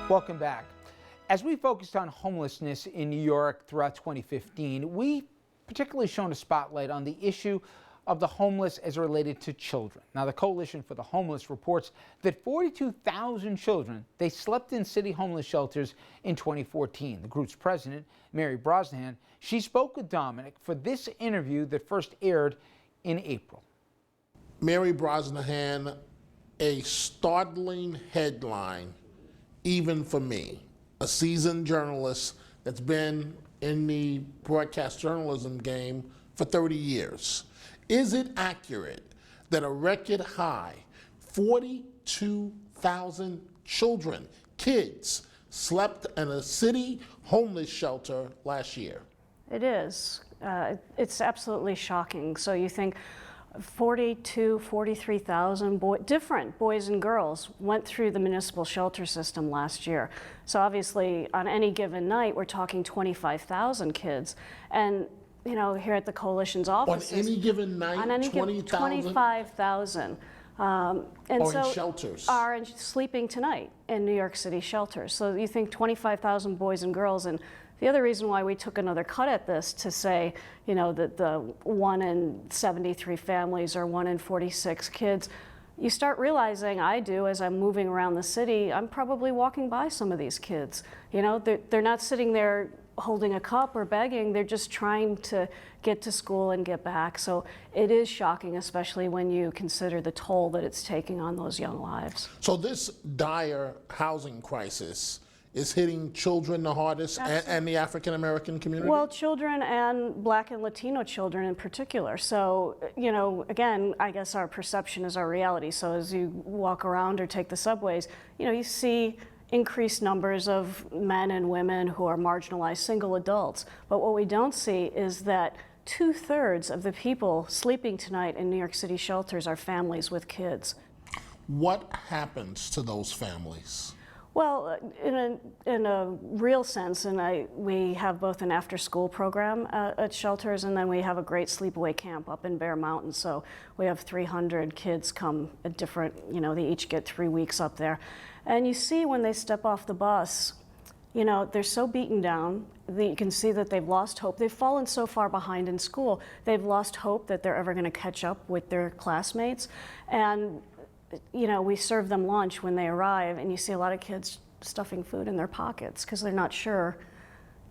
Welcome back. As we focused on homelessness in New York throughout 2015, we particularly shone a spotlight on the issue of the homeless as related to children. Now, the Coalition for the Homeless reports that 42,000 children, they slept in city homeless shelters in 2014. The group's president, Mary Brosnahan, she spoke with Dominic for this interview that first aired in April. Mary Brosnahan, a startling headline, even for me, a seasoned journalist that's been in the broadcast journalism game for 30 years. Is it accurate that a record high 42,000 children, kids, slept in a city homeless shelter last year? It is. It's absolutely shocking. So you think 43,000 different boys and girls went through the municipal shelter system last year. So obviously on any given night, we're talking 25,000 kids. And you know, here at the Coalition's office. On any given night, 20,000? 25,000. And so in shelters? Are sleeping tonight in New York City shelters. So you think 25,000 boys and girls. And the other reason why we took another cut at this to say, you know, that the 1 in 73 families or 1 in 46 kids, you start realizing, I do, as I'm moving around the city, I'm probably walking by some of these kids. You know, they're not sitting there holding a cup or begging, they're just trying to get to school and get back. So it is shocking, especially when you consider the toll that it's taking on those young lives. So this dire housing crisis is hitting children the hardest, and the African American community? Well, children and Black and Latino children in particular. So, you know, again, I guess our perception is our reality. So as you walk around or take the subways, you know, you see increased numbers of men and women who are marginalized single adults. But what we don't see is that 2/3 of the people sleeping tonight in New York City shelters are families with kids. What happens to those families? Well, in a real sense, we have both an after-school program at shelters, and then we have a great sleepaway camp up in Bear Mountain. So we have 300 kids come at different, you know, they each get 3 weeks up there. And you see when they step off the bus, you know, they're so beaten down that you can see that they've lost hope. They've fallen so far behind in school, they've lost hope that they're ever going to catch up with their classmates. And you know, we serve them lunch when they arrive, and you see a lot of kids stuffing food in their pockets because they're not sure,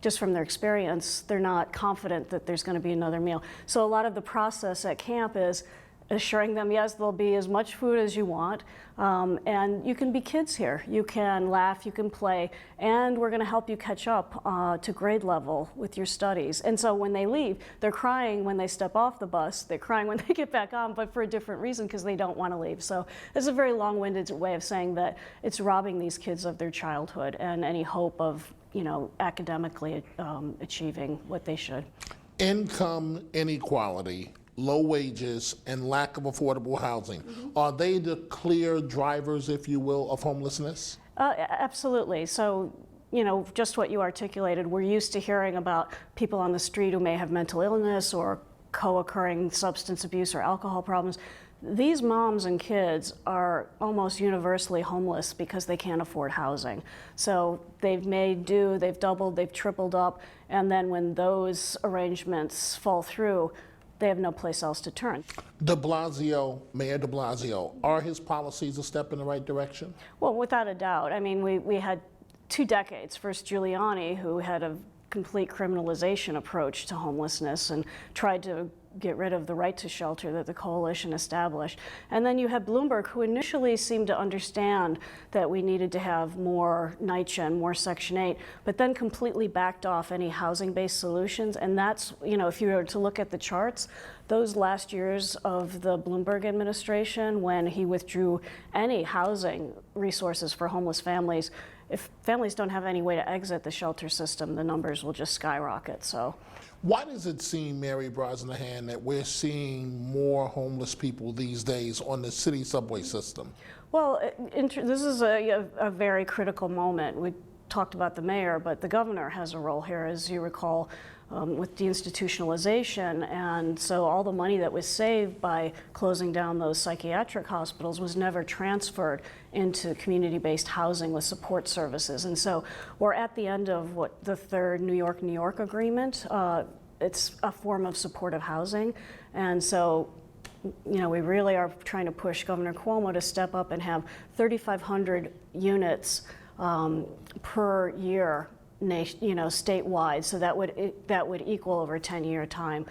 just from their experience, they're not confident that there's going to be another meal. So a lot of the process at camp is assuring them, yes, there'll be as much food as you want, and you can be kids here. You can laugh, you can play, and we're going to help you catch up to grade level with your studies. And so when they leave, they're crying when they step off the bus, they're crying when they get back on, but for a different reason because they don't want to leave. So it's a very long-winded way of saying that it's robbing these kids of their childhood and any hope of, you know, academically achieving what they should. Income inequality, low wages, and lack of affordable housing. Are they the clear drivers, if you will, of homelessness? Absolutely. So, you know, just what you articulated, we're used to hearing about people on the street who may have mental illness or co-occurring substance abuse or alcohol problems. These moms and kids are almost universally homeless because they can't afford housing. So they've made do, they've doubled, they've tripled up, and then when those arrangements fall through, they have no place else to turn. De Blasio, Mayor de Blasio, are his policies a step in the right direction? Well, without a doubt. I mean, we had 2 decades. First, Giuliani, who had a complete criminalization approach to homelessness and tried to get rid of the right to shelter that the Coalition established. And then you had Bloomberg, who initially seemed to understand that we needed to have more NYCHA, more Section 8, but then completely backed off any housing-based solutions. And that's, you know, if you were to look at the charts, those last years of the Bloomberg administration, when he withdrew any housing resources for homeless families, if families don't have any way to exit the shelter system, the numbers will just skyrocket. So, why does it seem, Mary Brosnahan, that we're seeing more homeless people these days on the city subway system? Well, this is a very critical moment. talked about the mayor, but the governor has a role here, as you recall, with deinstitutionalization. And so all the money that was saved by closing down those psychiatric hospitals was never transferred into community-based housing with support services. And so we're at the end of what the third New York agreement. It's a form of supportive housing. And so, you know, we really are trying to push Governor Cuomo to step up and have 3,500 units per year, statewide. So that would equal over a 10-year time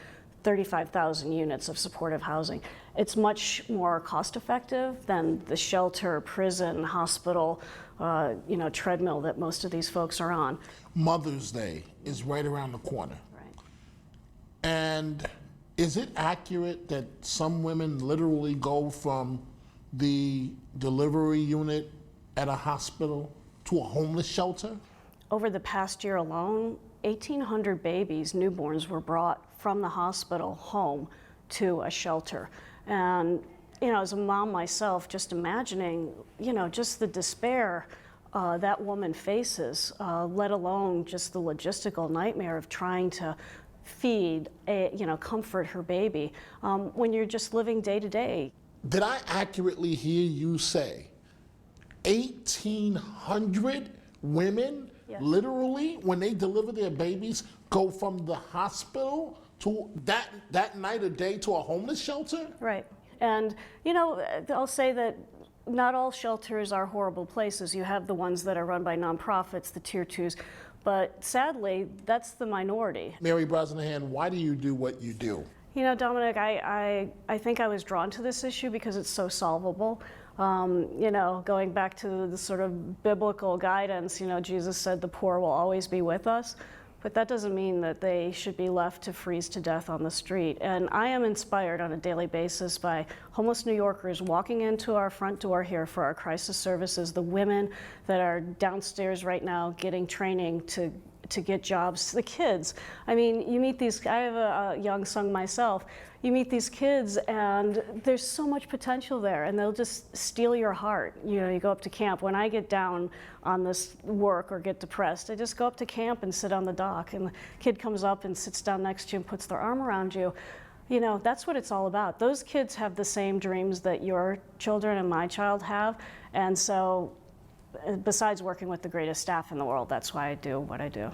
35,000 units of supportive housing. It's much more cost-effective than the shelter, prison, hospital, treadmill that most of these folks are on. Mother's Day is right around the corner. Right. And is it accurate that some women literally go from the delivery unit at a hospital to a homeless shelter? Over the past year alone, 1,800 babies, newborns, were brought from the hospital home to a shelter. And, you know, as a mom myself, just imagining, just the despair that woman faces, let alone just the logistical nightmare of trying to feed, comfort her baby when you're just living day to day. Did I accurately hear you say 1,800 women, yes, literally, when they deliver their babies, go from the hospital to that night or day to a homeless shelter? Right. And, I'll say that not all shelters are horrible places. You have the ones that are run by nonprofits, the tier 2s, but sadly, that's the minority. Mary Brosnahan, why do you do what you do? Dominic, I think I was drawn to this issue because it's so solvable. Going back to the sort of biblical guidance, Jesus said the poor will always be with us, but that doesn't mean that they should be left to freeze to death on the street. And I am inspired on a daily basis by homeless New Yorkers walking into our front door here for our crisis services, the women that are downstairs right now getting training to get jobs, the kids. I mean, you meet these, I have a young son myself, you meet these kids and there's so much potential there and they'll just steal your heart. You go up to camp. When I get down on this work or get depressed, I just go up to camp and sit on the dock and the kid comes up and sits down next to you and puts their arm around you. That's what it's all about. Those kids have the same dreams that your children and my child have. And so, besides working with the greatest staff in the world, that's why I do what I do.